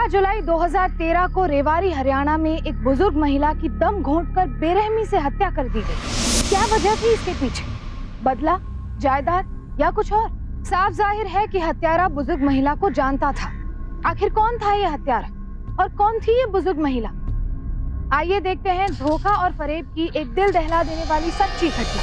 जुलाई 2013 को रेवाड़ी हरियाणा में एक बुजुर्ग महिला की दम घोंटकर बेरहमी से हत्या कर दी गई। क्या वजह थी इसके पीछे? बदला, जायदाद या कुछ और? साफ जाहिर है कि हत्यारा बुजुर्ग महिला को जानता था। आखिर कौन था ये हत्यारा और कौन थी ये बुजुर्ग महिला? आइए देखते हैं धोखा और फरेब की एक दिल दहला देने वाली सच्ची घटना।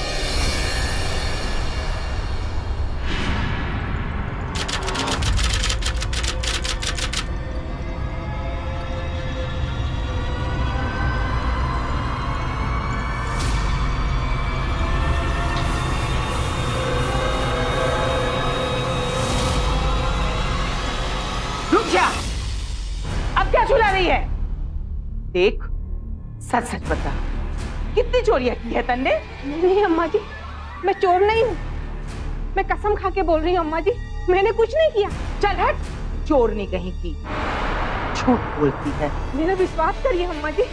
रुक जा, अब क्या चुला रही है? देख, सच सच बता, कितनी चोरियां की है तन्ने? नहीं अम्मा जी, मैं चोर नहीं हूँ। मैं कसम खा के बोल रही हूँ अम्मा जी, मैंने कुछ नहीं किया। चल हट, चोर नहीं कहीं की, झूठ बोलती है। मेरा विश्वास करिए अम्मा जी,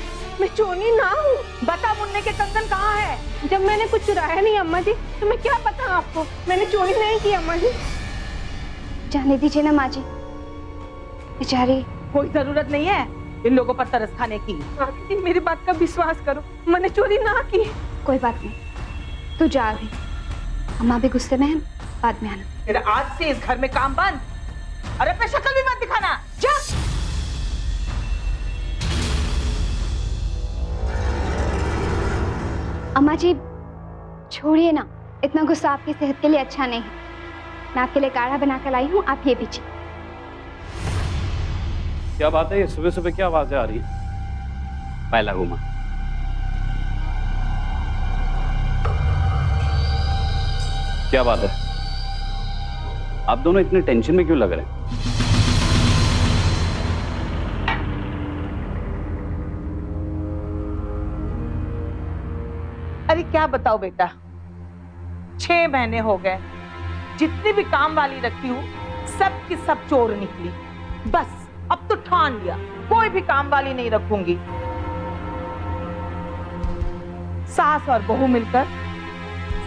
मैं चोरनी ना हूँ। बता, मुन्ने के कंगन कहाँ है? जब मैंने कुछ चुराया नहीं अम्मा जी, तो मैं क्या बताऊँ आपको? मैंने चोरी नहीं की अम्मा जी। जाने दीजिए ना माँ जी, बेचारी। कोई जरूरत नहीं है इन लोगों पर तरस खाने की। जी मेरी बात का विश्वास करो, मैंने चोरी ना की। कोई बात नहीं, तू जा अभी, अम्मा भी गुस्से में है, बाद में आना। फिर आज से इस घर में काम बंद और अपनी शक्ल भी मत दिखाना। जा। अम्मा जी छोड़िए ना, इतना गुस्सा आपकी सेहत के लिए अच्छा नहीं है। मैं आपके लिए काढ़ा बना कर लाई हूँ, आप ये पीछे। क्या बात है, ये सुबह सुबह क्या आवाजें आ रही है? पहला घुमा। क्या बात है, आप दोनों इतने टेंशन में क्यों लग रहे हैं? अरे क्या बताओ बेटा, 6 महीने हो गए, जितनी भी काम वाली रखी हूँ सब की सब चोर निकली। बस अब तो ठान लिया, कोई भी काम वाली नहीं रखूंगी। सास और बहू मिलकर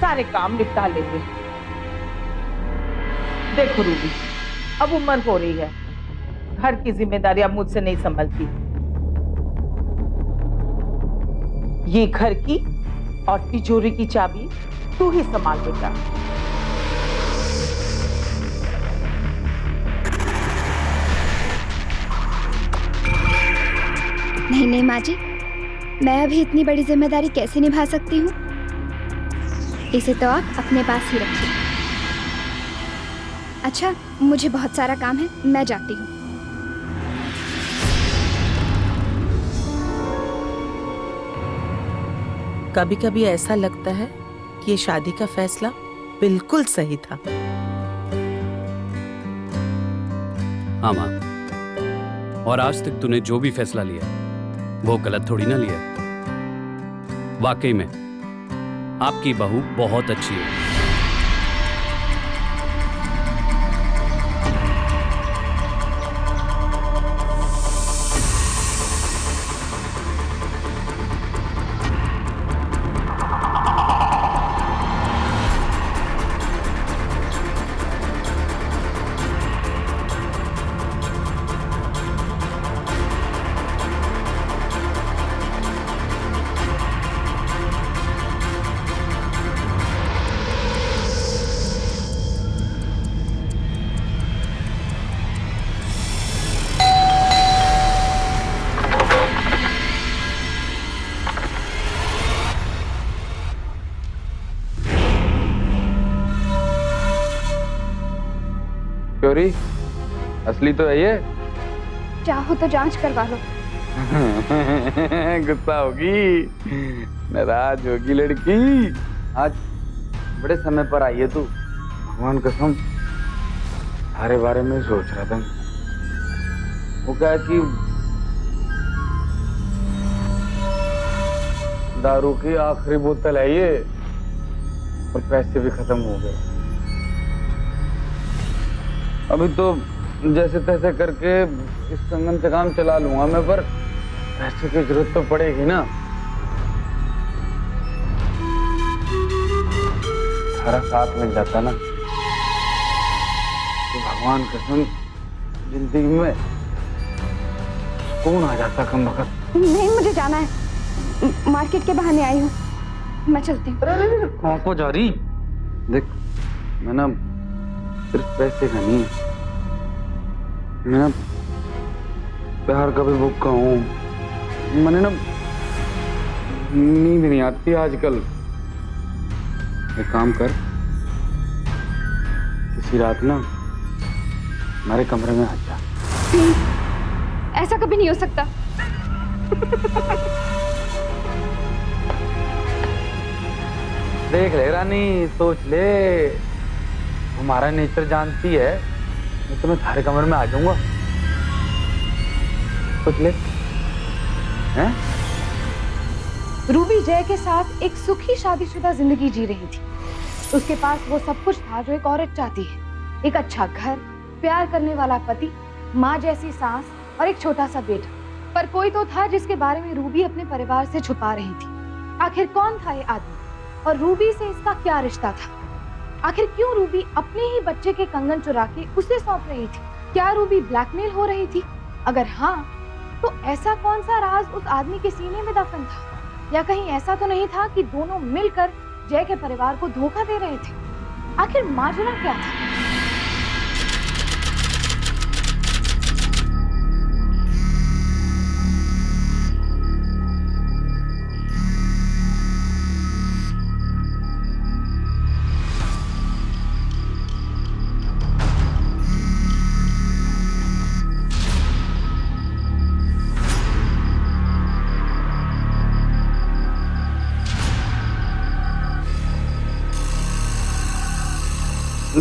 सारे काम निपटा लेंगे। देखो रूबी, अब उम्र हो रही है, घर की जिम्मेदारी अब मुझसे नहीं संभलती। ये घर की और तिजोरी की चाबी तू ही संभाल बेटा। नहीं नहीं माँ जी, मैं अभी इतनी बड़ी जिम्मेदारी कैसे निभा सकती हूँ? इसे तो आप अपने पास ही रखिए। अच्छा, मुझे बहुत सारा काम है, मैं जाती हूँ। कभी कभी ऐसा लगता है कि ये शादी का फैसला बिल्कुल सही था। हाँ माँ, और आज तक तूने जो भी फैसला लिया वो गलत थोड़ी ना लिया। वाकई में आपकी बहू बहुत अच्छी है। चोरी असली तो है ये। चाहो तो जांच करवा लो। गुस्सा होगी, नाराज होगी लड़की। आज बड़े समय पर आई है तू, भगवान कसम सारे बारे में सोच रहा था। वो क्या है कि दारू की आखिरी बोतल है ये और पैसे भी खत्म हो गए। अभी तो जैसे तैसे करके इस कंगन से काम चला लूंगा मैं, पर पैसे की जरूरत तो पड़ेगी ना। तुम्हारा साथ मिल जाता ना तो भगवान कसम जिंदगी में कौन आ जाता कम वक्त। नहीं, मुझे जाना है, मार्केट के बहाने आई हूँ, मैं चलती हूँ। अरे कहाँ को जा रही? देख मैं ना सिर्फ पैसे का नहीं, मैं ना प्यार का भी भूखा हूँ। मैंने ना नींद नहीं आती आजकल। एक काम कर, किसी रात ना हमारे कमरे में आ जा। ऐसा कभी नहीं हो सकता। देख ले रानी, सोच ले, हमारा नेचर जानती है, मैं तुम्हें थारे कमरे में आ जाऊंगा। सोच ले। हैं? रूबी जय के साथ एक सुखी शादीशुदा जिंदगी जी रही थी। उसके पास वो सब कुछ था जो एक औरत चाहती है, एक अच्छा घर, प्यार करने वाला पति, माँ जैसी सास और एक छोटा सा बेटा। पर कोई तो था जिसके बारे में रूबी अपने परिवार से छुपा रही थी। आखिर कौन था ये आदमी और रूबी से इसका क्या रिश्ता था? आखिर क्यों रूबी अपने ही बच्चे के कंगन चुरा के उसे सौंप रही थी? क्या रूबी ब्लैकमेल हो रही थी? अगर हाँ, तो ऐसा कौन सा राज उस आदमी के सीने में दफन था? या कहीं ऐसा तो नहीं था कि दोनों मिलकर जय के परिवार को धोखा दे रहे थे? आखिर माजरा क्या था?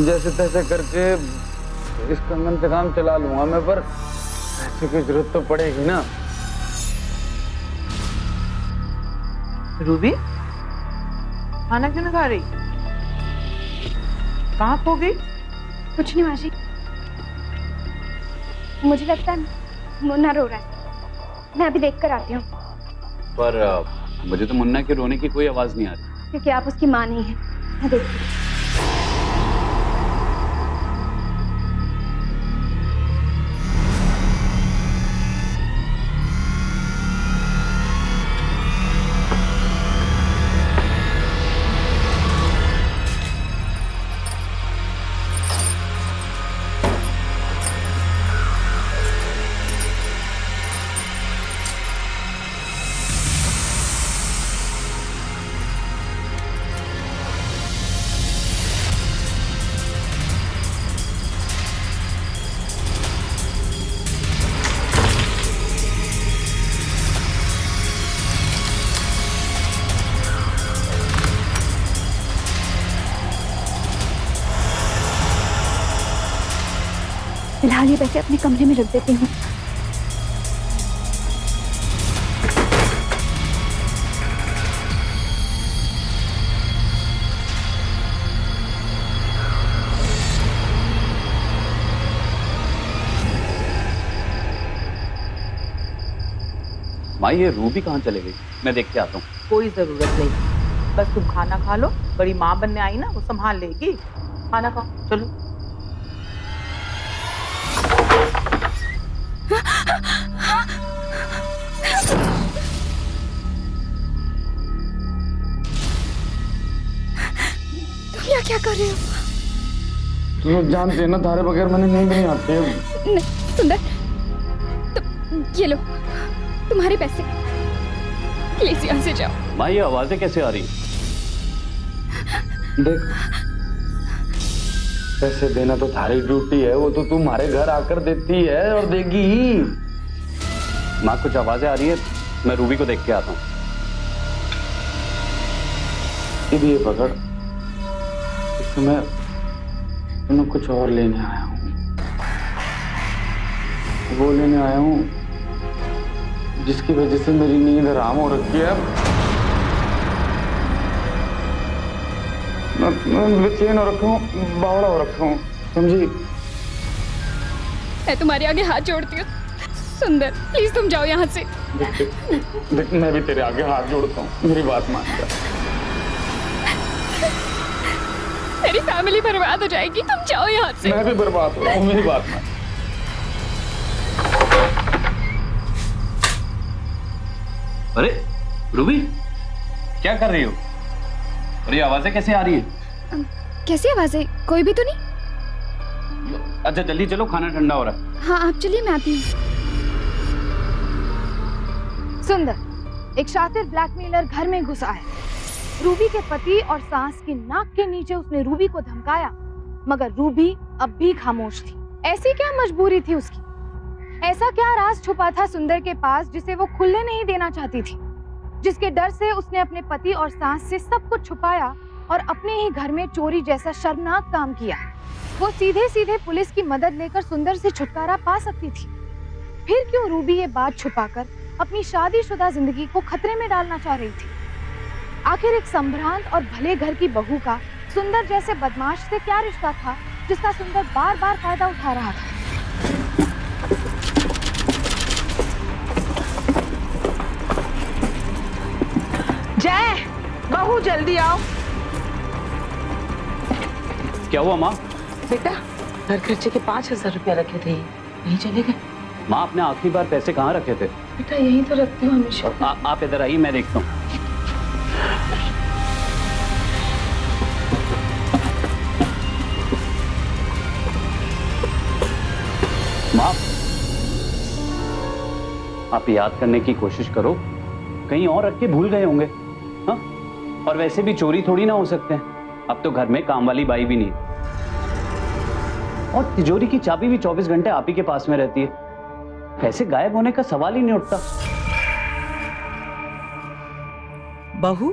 जैसे तैसे करके इस कंगन से काम चला लूंगा मैं, पर पैसे की जरूरत तो पड़ेगी ना। रूबी, खाना क्यों नहीं खा रही? कहाँ खो गई? कुछ नहीं माजी, मुझे लगता है मुन्ना रो रहा है, मैं अभी देख कर आती हूँ। पर मुझे तो मुन्ना के रोने की कोई आवाज नहीं आ रही। क्योंकि आप उसकी माँ नहीं है, मैं देखती हूँ। फिलहाल ये पैसे अपने कमरे में रख देती हूँ। माँ, ये रूबी कहाँ चले गई? मैं देख के आता हूँ। कोई जरूरत नहीं, बस तुम खाना खा लो। बड़ी माँ बनने आई ना, वो संभाल लेगी। खाना खाओ, चलो। तुम यहाँ क्या कर रहे हो? तुम लोग जानते हैं ना, थारे बगैर मैंने नींद नहीं आती है। नहीं सुंदर, तो ये लो तुम्हारे पैसे, प्लीज यहाँ से जाओ। माँ, ये आवाजें कैसे आ रही? देख, पैसे देना तो थारी ड्यूटी है, वो तो तुम्हारे घर आकर देती है और देगी ही। माँ, कुछ आवाजें आ रही है, मैं रूबी को देख के आता हूँ। ये पकड़, इस समय मैं कुछ और लेने आया हूँ। वो लेने आया हूँ जिसकी वजह से मेरी नींद हराम हो रखी है। मैं बेचैन हो रखा हूँ, बावड़ा हो रखा हूँ, समझी? मैं तुम्हारे आगे हाथ जोड़ती हूँ सुंदर, प्लीज तुम जाओ यहाँ से। देख, मैं भी तेरे आगे हाथ जोड़ता हूँ, मेरी बात मान जा। मेरी फैमिली बर्बाद हो जाएगी। तुम जाओ यहाँ से। मैं भी बर्बाद हो रहा हूँ, मेरी बात मान। अरे रूबी, क्या कर रही हो? और ये आवाजें कैसे आ रही है? कैसी आवाजें? कोई भी तो नहीं। अच्छा जल्दी चलो, खाना ठंडा हो रहा है। हाँ आप चलिए, मैं आती हूँ। सुंदर, एक शातिर ब्लैकमेलर घर में घुसा है। रूबी के पति और सास की नाक के नीचे उसने रूबी को धमकाया, मगर रूबी अब भी खामोश थी। ऐसी क्या मजबूरी थी उसकी? ऐसा क्या राज छुपा था सुंदर के पास जिसे वो खुलने नहीं देना चाहती थी? जिसके डर से उसने अपने पति और सास से सब कुछ छुपाया और अपने ही घर में चोरी जैसा शर्मनाक काम किया। वो सीधे सीधे पुलिस की मदद लेकर सुंदर से छुटकारा पा सकती थी। फिर क्यों रूबी ये बात छुपाकर अपनी शादीशुदा जिंदगी को खतरे में डालना चाह रही थी? आखिर एक संभ्रांत और भले घर की बहू का सुंदर जैसे बदमाश से क्या रिश्ता था जिसका सुंदर बार बार फायदा उठा रहा था? जय, बहू जल्दी आओ। क्या हुआ माँ? बेटा, घर खर्चे के 5,000 रुपया रखे थे, नहीं चले गए? माँ आपने आखिरी बार पैसे कहाँ रखे थे? बेटा यही तो रखती हूँ हमेशा। आप इधर आइए, मैं देखता हूँ। माँ, आप याद करने की कोशिश करो, कहीं और रख के भूल गए होंगे। हाँ? और वैसे भी चोरी थोड़ी ना हो सकते हैं, अब तो घर में काम वाली बाई भी नहीं, और तिजोरी की चाबी भी 24 घंटे आप ही के पास में रहती है। पैसे गायब होने का सवाल ही नहीं उठता। बहू,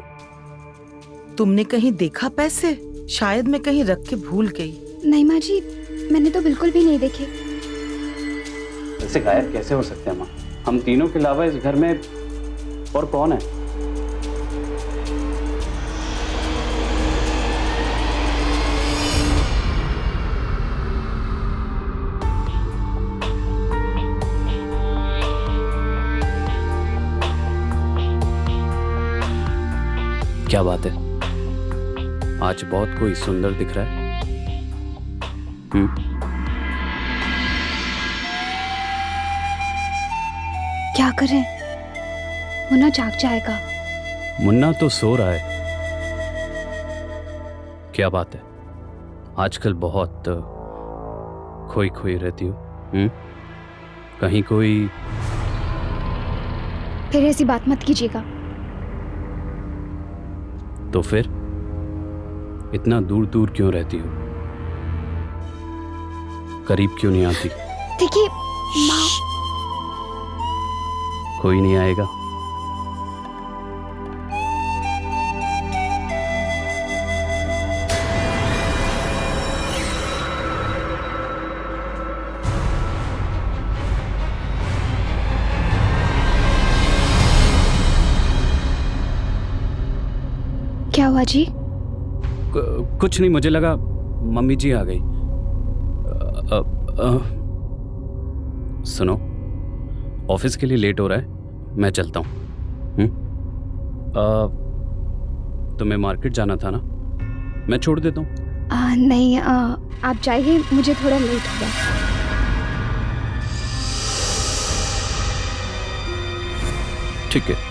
तुमने कहीं देखा पैसे? शायद मैं कहीं रख के भूल गई। नहीं माँ जी, मैंने तो बिल्कुल भी नहीं देखे। पैसे गायब कैसे हो सकते हैं माँ? हम तीनों के अलावा इस घर में और कौन है? क्या बात है, आज बहुत कोई सुंदर दिख रहा है। क्या करें, मुन्ना जाग जाएगा। मुन्ना तो सो रहा है। क्या बात है, आजकल बहुत खोई खोई रहती हो। कहीं कोई? फिर ऐसी बात मत कीजिएगा। तो फिर इतना दूर दूर क्यों रहती हो? करीब क्यों नहीं आती? देखिए माँ, कोई नहीं आएगा। क्या हुआ जी? कुछ नहीं, मुझे लगा मम्मी जी आ गई। सुनो, ऑफिस के लिए लेट हो रहा है, मैं चलता हूँ। तुम्हें मार्केट जाना था ना, मैं छोड़ देता हूँ। नहीं, आप जाइए, मुझे थोड़ा लेट हो गया। ठीक है।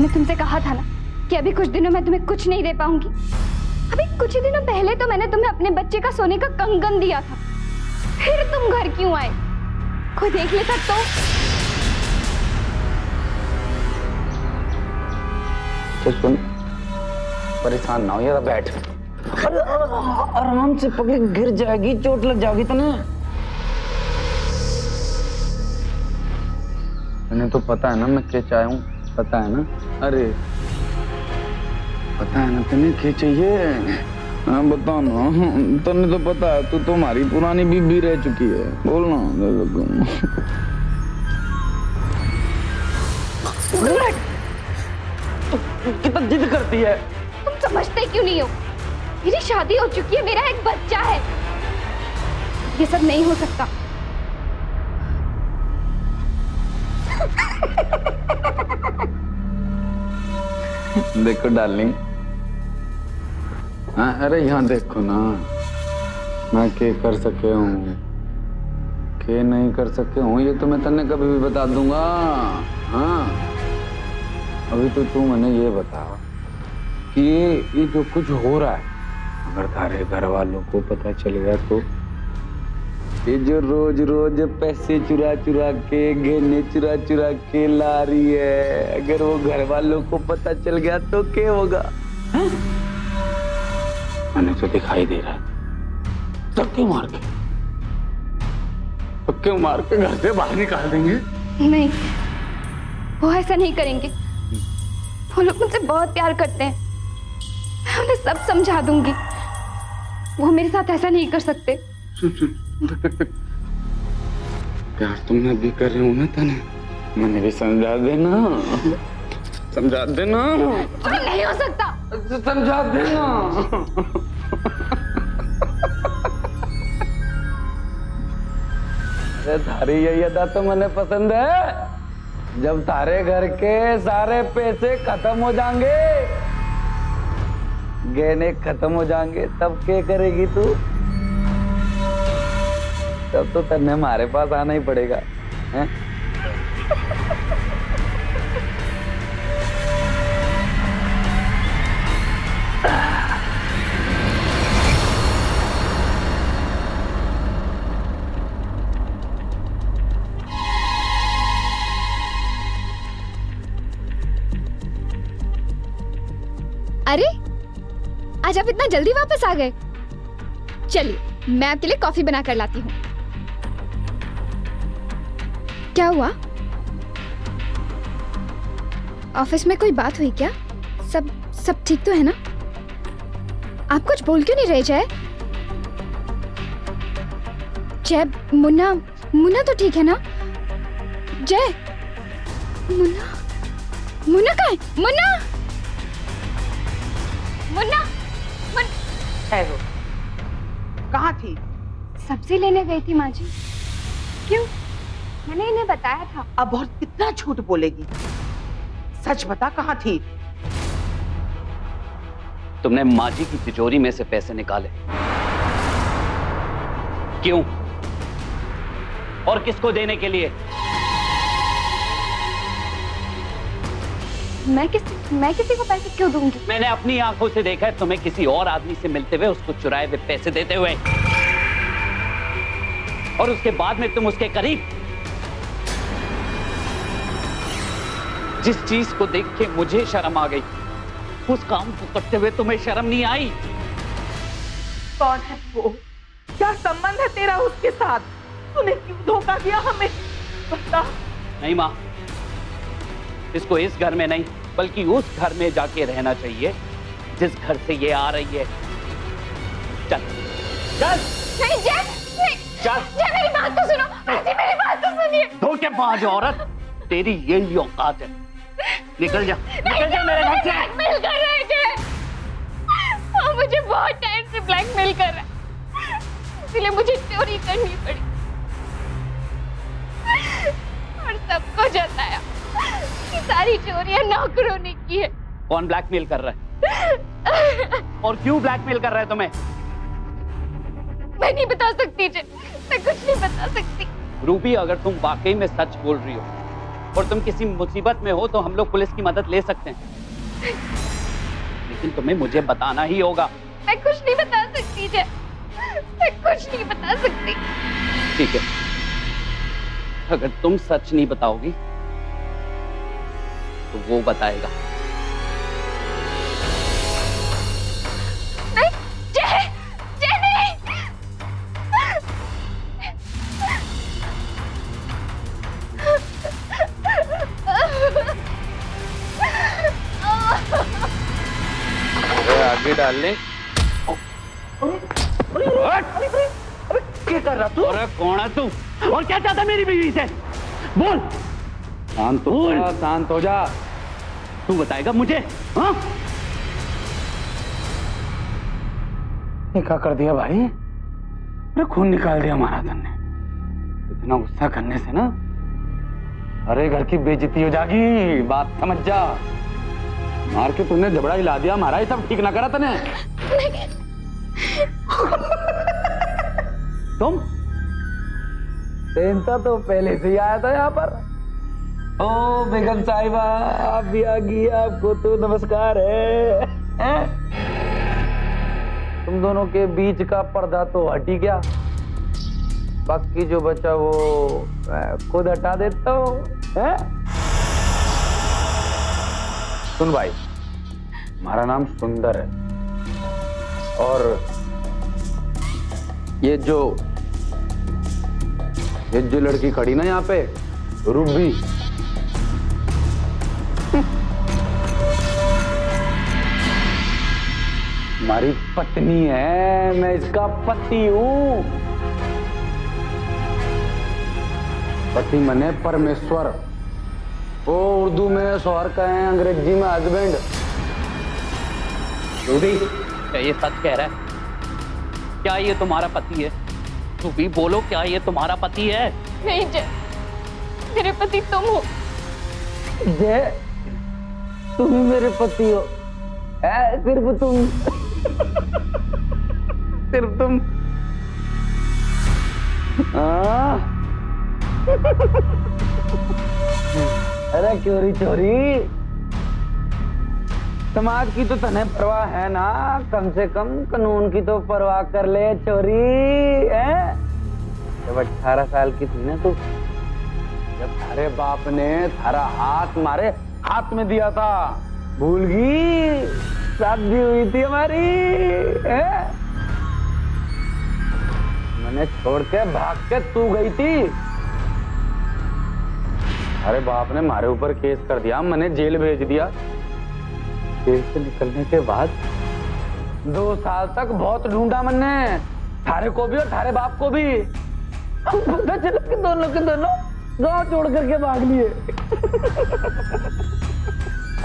मैंने तुमसे कहा था ना कि अभी कुछ दिनों में तुम्हें कुछ नहीं दे पाऊंगी। अभी कुछ ही दिनों पहले तो मैंने तुम्हें अपने बच्चे का सोने का कंगन दिया था, फिर तुम घर क्यों आए? कोई देख लेता तो। तो सुन, परेशान ना हो यार, बैठ। अरे आराम से पकड़, गिर जाएगी, चोट लग जाएगी तने। मैंने तो पता है ना मैं क्या चाहूँ, पता है ना। अरे पता है ना तने क्या चाहिए। हाँ बताओ ना, तने तो पता है, तू तुम्हारी पुरानी बीबी रह चुकी है, बोलना। कितना जिद करती है। तुम समझते क्यों नहीं हो? मेरी शादी हो चुकी है, मेरा एक बच्चा है। ये सब नहीं हो सकता। देखो डार्लिंग, हाँ अरे यहाँ देखो ना, मैं क्या कर सके हूँ, क्या नहीं कर सके हूँ, ये तो मैं तन्ने कभी भी बता दूंगा। हाँ अभी तो तू मैंने ये बता कि ये जो कुछ हो रहा है, अगर तारे घर वालों को पता चल गया तो ये जो रोज रोज पैसे चुरा चुरा के, गहने चुरा चुरा के ला रही है, अगर वो घर वालों को पता चल गया तो क्या होगा? मैंने तो दिखाई दे रहा है, धक्के मार के घर से बाहर निकाल देंगे। नहीं, वो ऐसा नहीं करेंगे। वो लोग मुझसे बहुत प्यार करते हैं, मैं उन्हें सब समझा दूंगी। वो मेरे साथ ऐसा नहीं कर सकते। प्यार तुमने भी कर रहे हो ना तने, मैंने भी समझा देना, समझा देना। नहीं हो सकता। समझा देना। अरे थारी यही अदा तो मैंने पसंद है। जब थारे घर के सारे पैसे खत्म हो जाएंगे, गहने खत्म हो जाएंगे, तब क्या करेगी तू? तब तो तन्ने हमारे पास आना ही पड़ेगा, हैं? अरे आज आप इतना जल्दी वापस आ गए। चलिए मैं आपके लिए कॉफी बना कर लाती हूँ। क्या हुआ? ऑफिस में कोई बात हुई क्या? सब ठीक तो है ना? आप कुछ बोल क्यों नहीं रहे जय? जय, मुन्ना तो ठीक है ना? जय, मुन्ना कहाँ है? मुन्ना ठहरो, कहाँ थी? सब्जी लेने गई थी माँ जी। क्यों? मैंने इन्हें बताया था। अब और कितना झूठ बोलेगी? सच बता, कहाँ थी? तुमने माँ जी की तिजोरी में से पैसे निकाले। क्यों? और किसको देने के लिए? मैं किसी को पैसे क्यों दूंगी? मैंने अपनी आंखों से देखा है तुम्हें किसी और आदमी से मिलते हुए, उसको चुराए हुए पैसे देते हुए, और उसके बाद में तुम उसके करीब। जिस चीज को देख के मुझे शर्म आ गई, उस काम को करते हुए तुम्हें शर्म नहीं आई। कौन है वो? क्या संबंध है तेरा उसके साथ? तूने क्यों धोखा दिया हमें? बता। नहीं माँ, इसको इस घर में नहीं बल्कि उस घर में जाके रहना चाहिए जिस घर से ये आ रही है। चल चल। नहीं जय, नहीं। चल जय मेरी बात तो सुनो। जी मेरी बात तो सुनिए। धोखेबाज औरत, तेरी यही औकात है। निकल जा मेरे घर से। ब्लैकमेल कर रहे थे। वो मुझे बहुत टाइम से ब्लैकमेल कर रहा है, इसलिए मुझे चोरी करनी पड़ी और सबको जताया कि सारी चोरियां नौकरों ने की है। कौन ब्लैकमेल कर रहा है? और क्यों ब्लैकमेल कर रहा है तुम्हें? मैं नहीं बता सकती जी, मैं कुछ नहीं बता सकती। रूबी, अगर तुम वाकई में सच बोल रही हो और तुम किसी मुसीबत में हो तो हम लोग पुलिस की मदद ले सकते हैं, लेकिन तुम्हें मुझे बताना ही होगा। मैं कुछ नहीं बता सकती जय, मैं कुछ नहीं बता सकती। ठीक है, अगर तुम सच नहीं बताओगी तो वो बताएगा। नहीं जय, जय नहीं। अरे आगे डाल ले। क्या कर रहा तू? अरे कौन है तू और क्या चाहता मेरी बीवी से? बोल। शांत हो जा, शांत हो जा। तू बताएगा मुझे? हाँ? ये क्या कर दिया भाई? अरे खून निकाल दिया महाराजन ने। इतना गुस्सा करने से ना अरे घर की बेइज्जती हो जाएगी, बात समझ जा। मार के तूने जबड़ा हिला दिया, हमारा ये सब ठीक ना करा तने। तुम सेंता तो पहले से ही आया था यहाँ पर। ओ बेगम साहिबा, आप भी आ गई, आपको तो नमस्कार है। तुम दोनों के बीच का पर्दा तो हट ही गया, बाकी जो बचा वो खुद हटा देता हूँ। सुन भाई, हमारा नाम सुंदर है और ये जो लड़की खड़ी ना यहाँ पे, रूबी, हमारी पत्नी है, मैं इसका पति हूँ। पति मने परमेश्वर, वो उर्दू में शौहर कहें, अंग्रेजी में हस्बैंड। रूबी, क्या ये सच कह रहा है? क्या ये तुम्हारा पति है? रूबी बोलो, क्या ये तुम्हारा पति है? नहीं जय, मेरे पति तुम हो। जय, तुम ही मेरे पति हो। सिर्फ तुम सिर्फ तुम। अरे चोरी चोरी, समाज की तो तन्हे परवाह है ना, कम से कम कानून की तो परवाह कर ले चोरी। है जब 18 साल की थी ना तू, जब थारे बाप ने थारा हाथ मारे हाथ में दिया था, भूल गई? शादी हुई थी हमारी। मैंने छोड़ के भाग के तू गई थी। अरे बाप ने हमारे ऊपर केस कर दिया, मैंने जेल भेज दिया। जेल से निकलने के बाद 2 साल तक बहुत ढूंढा मैंने, थारे को भी और थारे बाप को भी। पता चला कि दोनों के दोनों गांव छोड़ करके भाग लिए।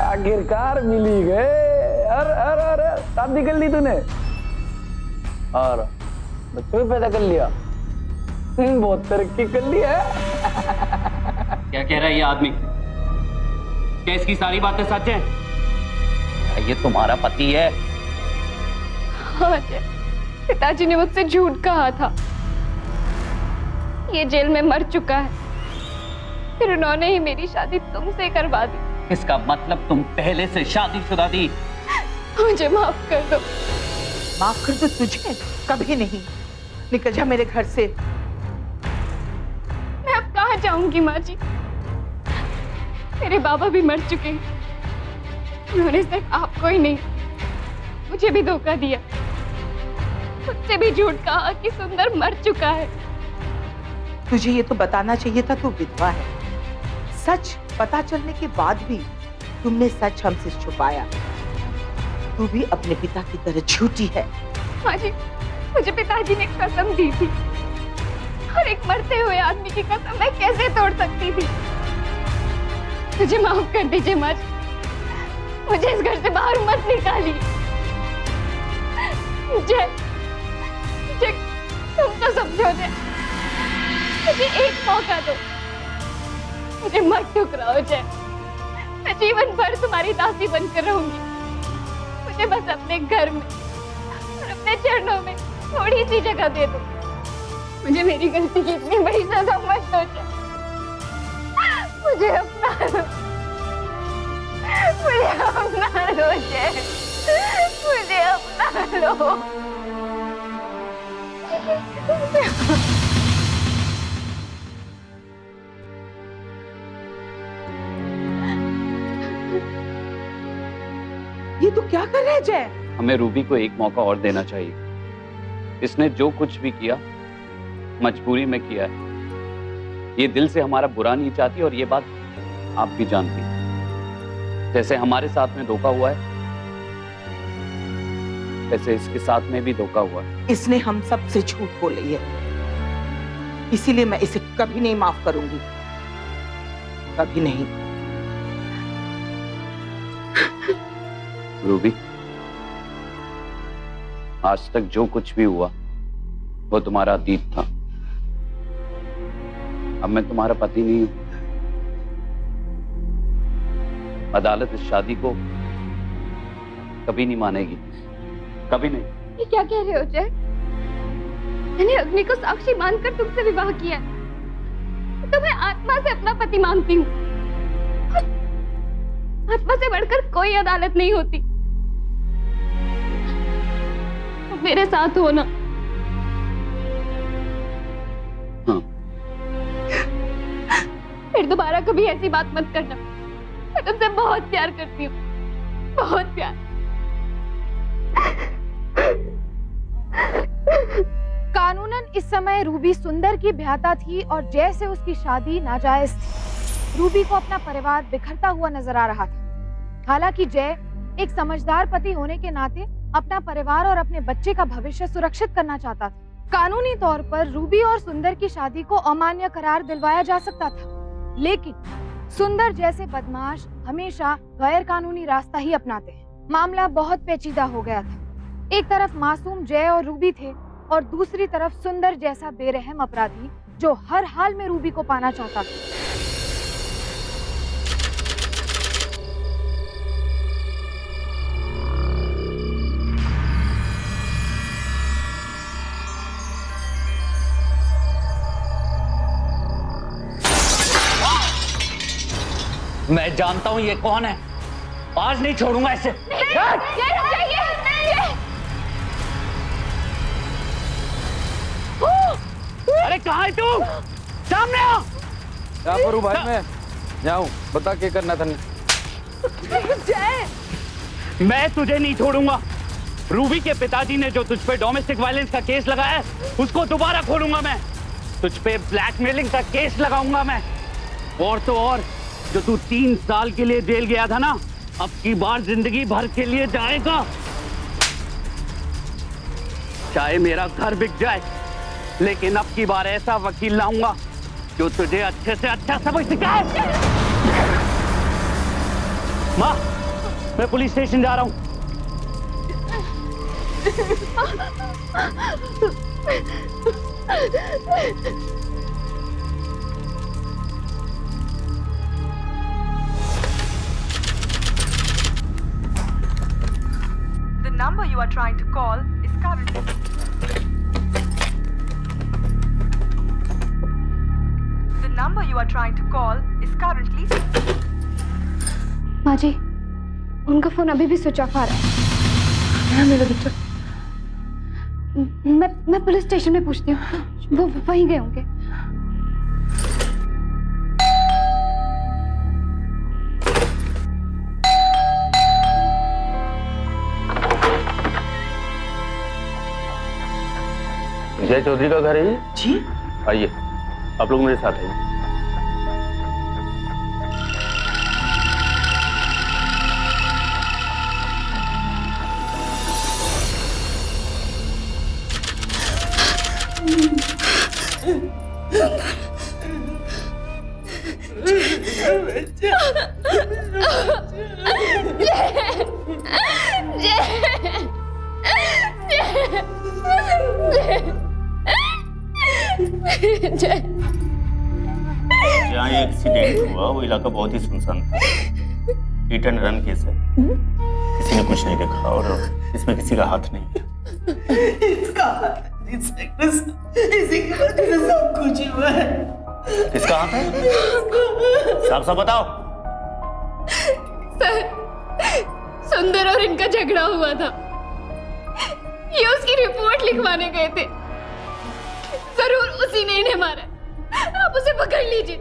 आखिरकार मिल ही गए। अरे शादी कर ली तूने और बच्चे भी पैदा कर लिया। बहुत तरक्की कर ली है। क्या कह रहा है ये आदमी? क्या इसकी सारी बातें सच हैं? क्या ये तुम्हारा पति है? हाँ जय, पिताजी ने मुझसे झूठ कहा था। ये जेल में मर चुका है, फिर उन्होंने ही मेरी शादी तुमसे करवा दी। इसका मतलब तुम पहले से शादीशुदा थी। मुझे माफ कर दो। माफ कर दो तुझे? कभी नहीं। निकल जा मेरे घर से। मैं अब कहाँ जाऊंगी माँ जी? मेरे बाबा भी मर चुके हैं। उन्होंने सिर्फ आपको ही नहीं, मुझे भी धोखा दिया। मुझसे भी झूठ कहा कि सुंदर मर चुका है। तुझे ये तो बताना चाहिए था तू विधवा है। सच पता चलने के बाद भी तुमने सच हमसे छुपाया। तू भी अपने पिता की तरह झूठी है। माँ जी, मुझे पिताजी ने कसम दी थी और एक मरते हुए आदमी की कसम मैं कैसे तोड़ सकती थी? मुझे माफ कर दीजिए माँ जी, मुझे इस घर से बाहर मत निकालिए। जय, जय, तुम तो समझो जय, मुझे एक मौका दो, मुझे मत ठुकराओ जय। मैं जीवन भर तुम्हारी दासी बनकर रहूंगी। मुझे बस अपने घर में और अपने चरणों में थोड़ी सी जगह दे दो। मुझे मेरी गलती की इतनी बड़ी सजा मत दो जय। मुझे अपना लो, मुझे अपना लो जय, मुझे अपना लो। ये तो क्या कर रहे हैं जय? हमें रूबी को एक मौका और देना चाहिए। इसने जो कुछ भी किया मजबूरी में किया है। ये दिल से हमारा बुरा नहीं चाहती और ये बात आप भी जानती हैं। जैसे हमारे साथ में धोखा हुआ है वैसे इसके साथ में भी धोखा हुआ है। इसने हम सब से झूठ बोली है, इसीलिए मैं इसे कभी नहीं माफ करूंगी, कभी नहीं। रूबी, आज तक जो कुछ भी हुआ वो तुम्हारा अतीत था। अब मैं तुम्हारा पति नहीं हूं। अदालत इस शादी को कभी नहीं मानेगी, कभी नहीं। ये क्या कह रहे हो जय? मैंने अग्नि को साक्षी मानकर तुमसे विवाह किया है, तो मैं आत्मा से अपना पति मानती हूँ। आत्मा से बढ़कर कोई अदालत नहीं होती। तुम मेरे साथ हो ना? हाँ। फिर दोबारा कभी ऐसी बात मत करना। मैं तुमसे बहुत प्यार करती हूँ, बहुत प्यार। कानूनन इस समय रूबी सुंदर की ब्याहता थी और जय से उसकी शादी नाजायज थी। रूबी को अपना परिवार बिखरता हुआ नजर आ रहा था। हालांकि जय एक समझदार पति होने के नाते अपना परिवार और अपने बच्चे का भविष्य सुरक्षित करना चाहता था। कानूनी तौर पर रूबी और सुंदर की शादी को अमान्य करार दिलवाया जा सकता था, लेकिन सुंदर जैसे बदमाश हमेशा गैर कानूनी रास्ता ही अपनाते हैं। मामला बहुत पेचीदा हो गया था। एक तरफ मासूम जय और रूबी थे और दूसरी तरफ सुंदर जैसा बेरहम अपराधी जो हर हाल में रूबी को पाना चाहता था। मैं जानता हूं ये कौन है। आज नहीं छोड़ूंगा इसे। अरे कहाँ है तू? सामने आ। यहाँ पर हूँ भाई, मैं जाऊँ, बता क्या करना था। मैं तुझे नहीं छोड़ूंगा। रूबी के पिताजी ने जो तुझ पे डोमेस्टिक वायलेंस का केस लगाया है उसको दोबारा खोलूंगा मैं। तुझ पे ब्लैकमेलिंग का केस लगाऊंगा मैं। और तो और जो तू 3 साल के लिए जेल गया था ना, अब की बार जिंदगी भर के लिए जाएगा। चाहे मेरा घर बिक जाए, लेकिन अब की बार ऐसा वकील लाऊंगा जो तुझे अच्छे से अच्छा सबक सिखाए। माँ, मैं पुलिस स्टेशन जा रहा हूँ। The number you are trying to call is currently... The number you are trying to call is currently... माँ जी, उनका फोन अभी भी स्विच ऑफ आ रहा है। मेरा बेटा, मैं पुलिस स्टेशन में पूछती हूँ, वो वहीं गए होंगे। जय चौधरी का घर है ये? जी आइए, आप लोग मेरे साथ आइए। जहाँ ये एक्सीडेंट हुआ वो इलाका बहुत ही सुनसान था। हिट एंड रन केस है, किसी ने कुछ नहीं देखा और इसमें किसी का हाथ नहीं है। इसका इसी की वजह से सब कुछ हुआ है। किसका हाथ है? साफ साफ बताओ। सर, सुंदर और इनका झगड़ा हुआ था। ये उसकी रिपोर्ट लिखवाने गए थे। जरूर उसी ने इन्हें मारा। आप उसे पकड़ लीजिए।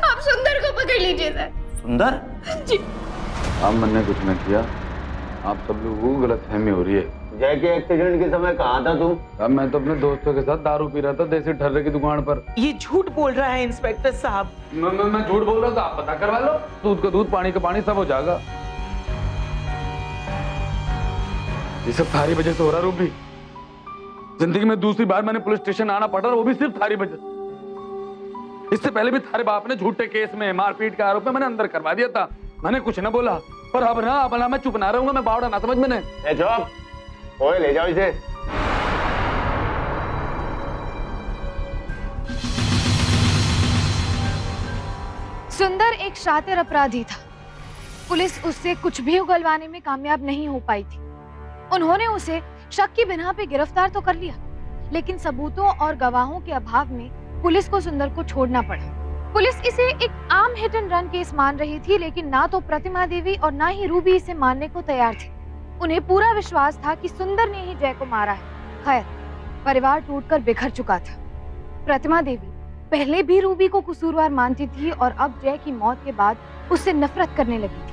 आप सुंदर को पकड़ लीजिए सर। सुंदर? जी। अब मैंने कुछ नहीं किया, आप सब लोगों को गलतफहमी हो रही है। जय के एक्सीडेंट के समय कहाँ था तुम? अब मैं तो अपने दोस्तों के साथ दारू पी रहा था देसी ठर्रे की दुकान पर। ये झूठ बोल रहा है इंस्पेक्टर साहब। मैं झूठ बोल रहा था, आप पता करवा लो। दूध का दूध, पानी का पानी, सब हो जाएगा। ये सब थारी वजह से हो रहा रूबी। जिंदगी में दूसरी बार मैंने पुलिस स्टेशन आना पड़ा, वो भी सिर्फ थारी वजह। इससे पहले भी थारे बाप ने झूठे केस में मारपीट के आरोप में मैंने अंदर करवा दिया था। मैंने कुछ न बोला, पर अब ना मैं चुप ना रहूंगा। मैं बावड़ा ना समझ मैंने। ओए ले जाओ इसे। सुंदर एक शातिर अपराधी था। पुलिस उससे कुछ भी उगलवाने में कामयाब नहीं हो पाई थी। उन्होंने उसे शक की बिना पे गिरफ्तार तो कर लिया, लेकिन सबूतों और गवाहों के अभाव में पुलिस को सुंदर को छोड़ना पड़ा। पुलिस इसे एक आम हिट एंड रन केस मान रही थी, लेकिन ना तो प्रतिमा देवी और ना ही रूबी इसे मानने को तैयार थी। उन्हें पूरा विश्वास था कि सुंदर ने ही जय को मारा है। खैर, परिवार टूटकर बिखर चुका था। प्रतिमा देवी पहले भी रूबी को कसूरवार मानती थी और अब जय की मौत के बाद उससे नफरत करने लगी थी,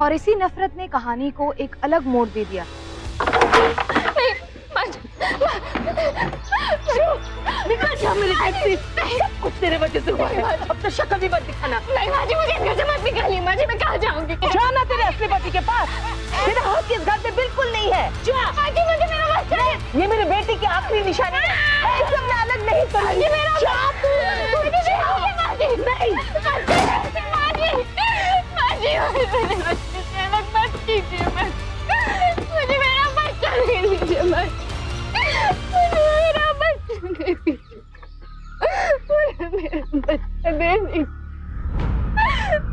और इसी नफरत ने कहानी को एक अलग मोड़ दे दिया। निकल जा मेरी टैक्सी। सब कुछ तेरे वजह से हुआ है। अब तो शक्ल भी मत दिखाना। नहीं माजी, मुझे घर से मत निकालिए। माजी, मैं कहाँ जाऊंगी? जाना तेरे असली पति के पास। तेरा हक इस घर में बिल्कुल नहीं है। जा। माजी, मुझे मेरा बच्चा है। ये मेरी बेटी की आखिरी निशानी है। इस सब में अलग नहीं करूंगी। जा तू। माजी, नहीं। माजी, मेरे बच्चे से अलग मत कीजिए। मुझे मेरा बच्चा दे दीजिए। मुझे मेरा बच्चा दे दीजिए। मुझे मेरा बच्चा दे दीजिए।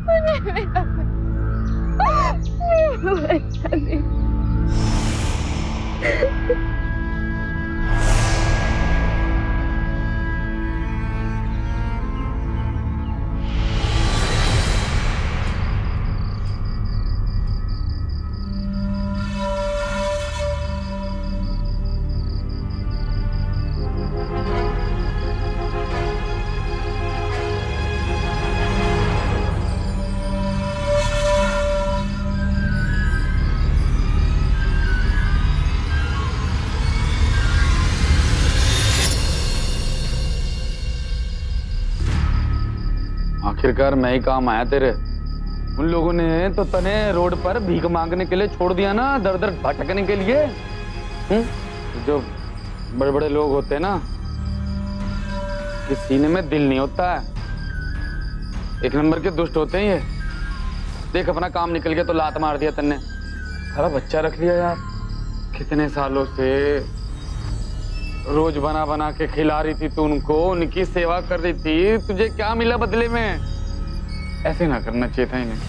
मुझे मेरा बच्चा दे दीजिए। आखिरकार मैं ही काम आया तेरे। उन लोगों ने तो तने रोड पर भीख मांगने के लिए छोड़ दिया ना, दर दर भटकने के लिए। जो बड़े बड़े लोग होते हैं ना, कि सीने में दिल नहीं होता है। एक नंबर के दुष्ट होते हैं ये। देख, अपना काम निकल गया तो लात मार दिया तन्ने। सारा बच्चा रख लिया यार। कितने सालों से रोज बना बना के खिला रही थी तू उनको, उनकी सेवा कर रही थी। तुझे क्या मिला बदले में? ऐसे ना करना चाहिए था इन्हें।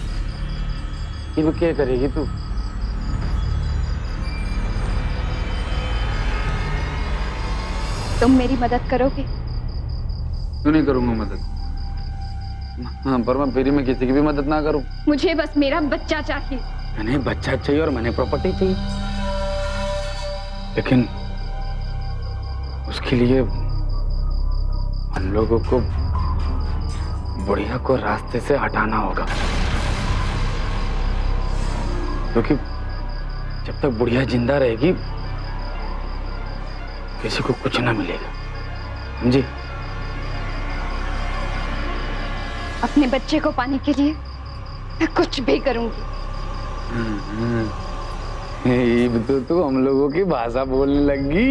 ये क्या करेगी तू? तुम मेरी मदद करोगे? क्यों नहीं करूंगा मदद? हाँ, पर मैं फ्री में किसी की भी मदद ना करूं। मुझे बस मेरा बच्चा चाहिए। मैंने बच्चा चाहिए और मैंने प्रॉपर्टी चाहिए, लेकिन उसके लिए हम लोगों को बुढ़िया को रास्ते से हटाना होगा, क्योंकि जब तक बुढ़िया जिंदा रहेगी किसी को कुछ ना मिलेगा, समझी? अपने बच्चे को पाने के लिए मैं कुछ भी करूंगी। अब तो तू हम लोगों की भाषा बोलने लगी।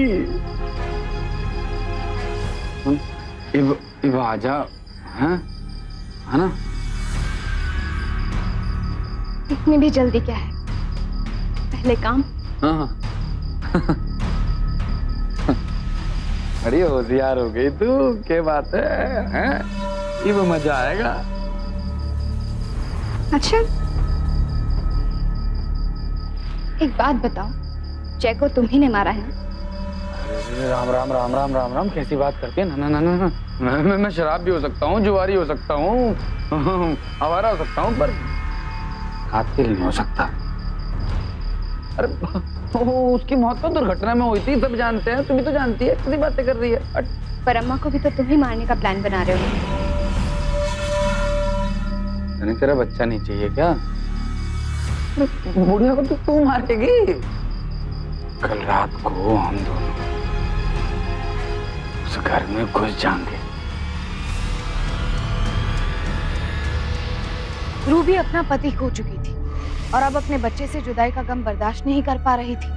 इब आजा, है ना? इतनी भी जल्दी क्या है? पहले काम। हाँ। अरे होशियार हो गई तू, क्या बात है, हैं? इब मजा आएगा। अच्छा, एक बात बताओ, जय को तुम ही ने मारा है ना? राम राम राम राम राम राम, कैसी बात करती है? ना ना ना ना, मैं शराब भी हो सकता हूँ, जुआरी हो सकता हूँ, आवारा हो सकता हूँ, पर कातिल नहीं हो सकता। अरे उसकी मौत तो दुर्घटना में हुई थी, सब जानते हैं, तुम भी तो जानती है, किसी बातें कर रही है। पर अम्मा को भी तो तुम ही मारने का प्लान बना रहे हो। तेरा बच्चा नहीं चाहिए क्या? बुढ़िया को तो तू मारेगी। कल रात को हम दोनों उस घर में घुस जाएंगे। रूबी अपना पति खो चुकी थी और अब अपने बच्चे से जुदाई का गम बर्दाश्त नहीं कर पा रही थी।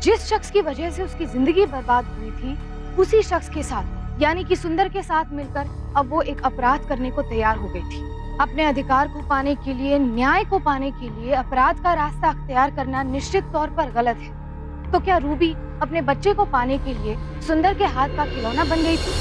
जिस शख्स की वजह से उसकी जिंदगी बर्बाद हुई थी, उसी शख्स के साथ यानी कि सुंदर के साथ मिलकर अब वो एक अपराध करने को तैयार हो गई थी। अपने अधिकार को पाने के लिए, न्याय को पाने के लिए अपराध का रास्ता अख्तियार करना निश्चित तौर पर गलत है। तो क्या रूबी अपने बच्चे को पाने के लिए सुंदर के हाथ का खिलौना बन गई थी?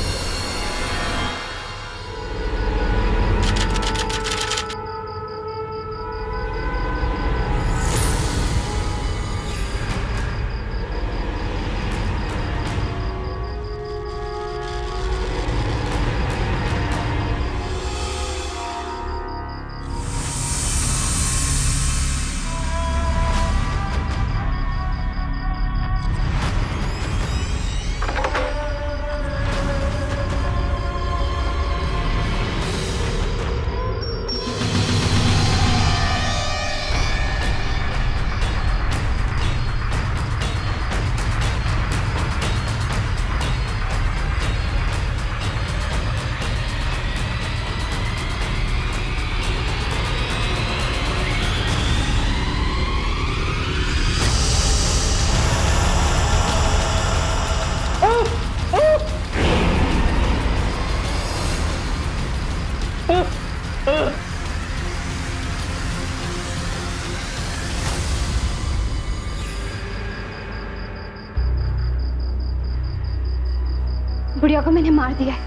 बुढ़िया को मैंने मार दिया है,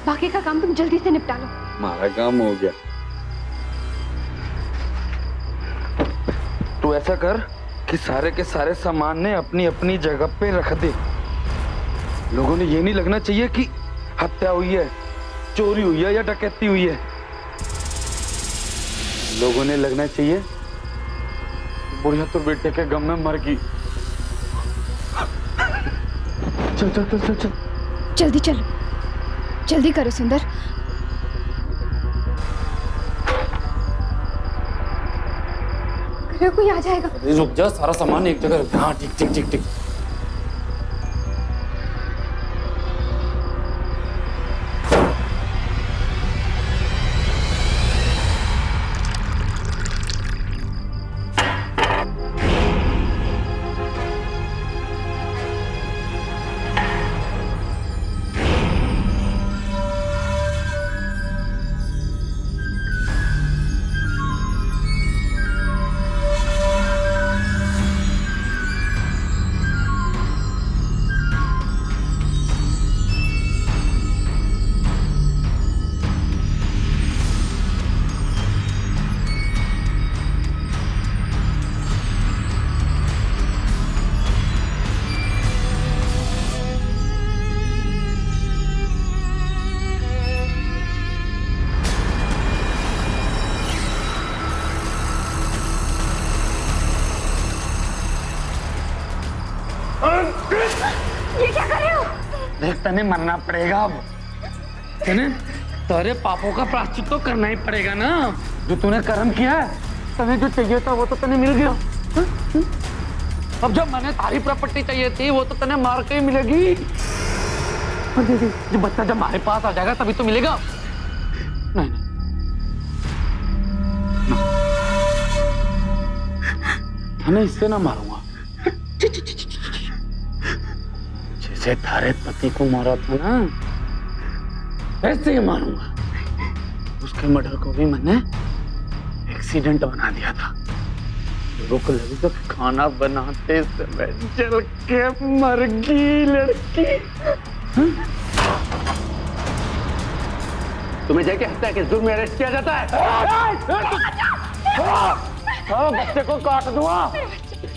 बाकी का काम तुम जल्दी से निपटा लो। हमारा काम हो गया। तू ऐसा कर कि सारे के सारे सामान ने अपनी अपनी जगह पे रख दे। लोगों ने ये नहीं लगना चाहिए कि हत्या हुई है, चोरी हुई है या डकैती हुई है। लोगों ने लगना चाहिए बुढ़िया तो बेटे के गम में मर गई। चल चल चल चल चल, जल्दी चलो, जल्दी करो सुंदर। घर कोई आ जाएगा। रुक जा, सारा सामान एक जगह रख। हाँ ठीक ठीक ठीक ठीक। ये क्या कर रहे हो? देख, तने मरना पड़ेगा अब। तने तेरे पापों का प्रायश्चित तो करना ही पड़ेगा ना। जो तूने कर्म किया है, तने जो चाहिए था वो तो तने मिल गया। अब जब मैंने तारी प्रॉपर्टी चाहिए थी वो तो तने मार के ही मिलेगी। जो बच्चा जब हमारे पास आ जाएगा तभी तो मिलेगा। नहीं नहीं, मैंने इससे ना मारूंगा। जैसे थारे पति को मारा था ना, ऐसे ही मारूंगा। उसके मर्डर को भी मैंने एक्सीडेंट बना दिया था। रुक लगी तो खाना बनाते समय जल के मर गई लड़की। तुम्हें जाके हत्या के जुर्म में अरेस्ट किया जाता है। हाँ, बच्चे को काट दूंगा।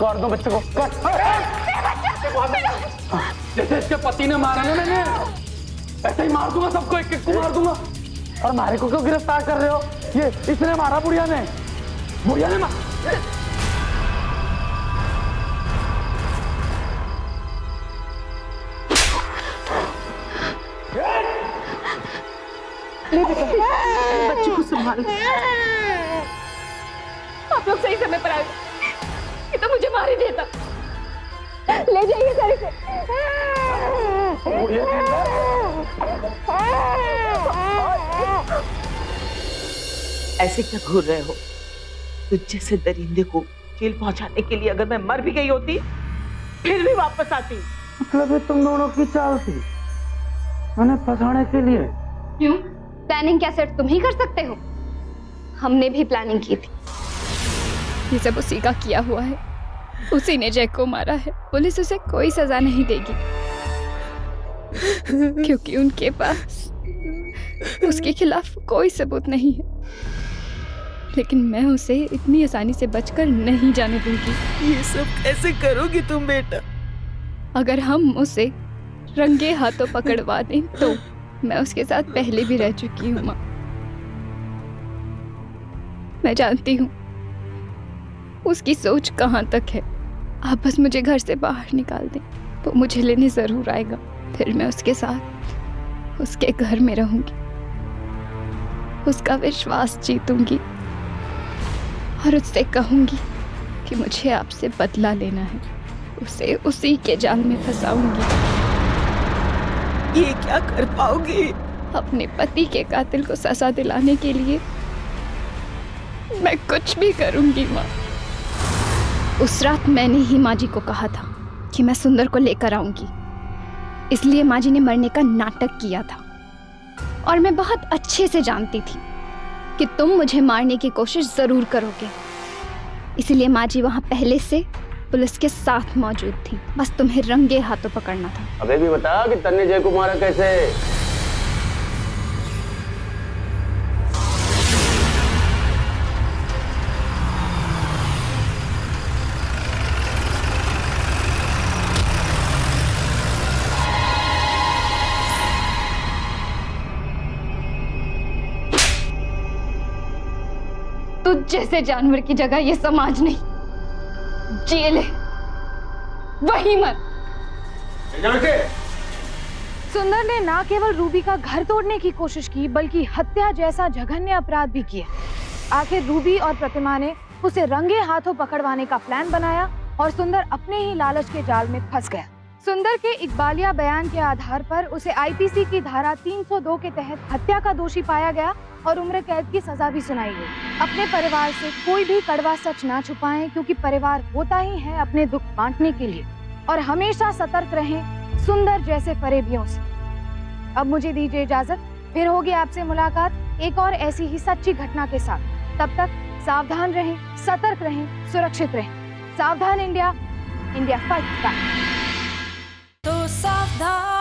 काट दो बच्चे को, काट। जैसे इसके पति ने मारा ना मैंने, ऐसे ही मार दूंगा सबको, एक एक को मार दूंगा। और मारे को क्यों गिरफ्तार कर रहे हो? ये इसने मारा, बुढ़िया ने मारा। बच्ची को संभाल। आप लोग सही समय पर आए, ये तो मुझे मार ही देता। ले जाइए घर से। ऐसे क्या घूर रहे हो? तुझ जैसे दरिंदे को जेल पहुंचाने के लिए अगर मैं मर भी गई होती फिर भी वापस आती। मतलब ये तुम दोनों की चाल थी मैंने फंसाने के लिए? क्यों? प्लानिंग क्या सिर्फ तुम ही कर सकते हो? हमने भी प्लानिंग की थी। ये सब उसी का किया हुआ है, उसी ने जैक को मारा है। पुलिस उसे कोई सजा नहीं देगी क्योंकि उनके पास उसके खिलाफ कोई सबूत नहीं है। लेकिन मैं उसे इतनी आसानी से बचकर नहीं जाने दूंगी। ये सब कैसे करोगी तुम बेटा? अगर हम उसे रंगे हाथों पकड़वा दें तो मैं उसके साथ पहले भी रह चुकी हूँ माँ। मैं जानती हूँ उसकी सोच कहाँ तक है। आप बस मुझे घर से बाहर निकाल दें तो मुझे लेने जरूर आएगा। फिर मैं उसके साथ उसके घर में रहूंगी, उसका विश्वास जीतूंगी और उससे कहूंगी कि मुझे आपसे बदला लेना है। उसे उसी के जाल में फंसाऊंगी। ये क्या कर पाओगी? अपने पति के कातिल को सजा दिलाने के लिए मैं कुछ भी करूंगी माँ। उस रात मैंने ही माँ जी को कहा था कि मैं सुंदर को लेकर आऊंगी, इसलिए माँ जी ने मरने का नाटक किया था। और मैं बहुत अच्छे से जानती थी कि तुम मुझे मारने की कोशिश जरूर करोगे, इसलिए माँ जी वहाँ पहले से पुलिस के साथ मौजूद थी। बस तुम्हें रंगे हाथों पकड़ना था। अबे भी बता कि तन्ने जय को मारा कैसे? तुझ जैसे जानवर की जगह ये समाज नहीं, जेल है, वही मर। सुंदर ने ना केवल रूबी का घर तोड़ने की कोशिश की बल्कि हत्या जैसा जघन्य अपराध भी किया। आखिर रूबी और प्रतिमा ने उसे रंगे हाथों पकड़वाने का प्लान बनाया और सुंदर अपने ही लालच के जाल में फंस गया। सुंदर के इकबालिया बयान के आधार पर उसे आईपीसी की धारा 302 के तहत हत्या का दोषी पाया गया और उम्र कैद की सजा भी सुनाई गई। अपने परिवार से कोई भी कड़वा सच ना छुपाएं, क्योंकि परिवार होता ही है अपने दुख बांटने के लिए। और हमेशा सतर्क रहें सुंदर जैसे फरेबियों से। अब मुझे दीजिए इजाजत, फिर होगी आपसे मुलाकात एक और ऐसी ही सच्ची घटना के साथ। तब तक सावधान रहें, सतर्क रहें, सुरक्षित रहें। सावधान इंडिया, इंडिया फाइट बैक। तो सावधान।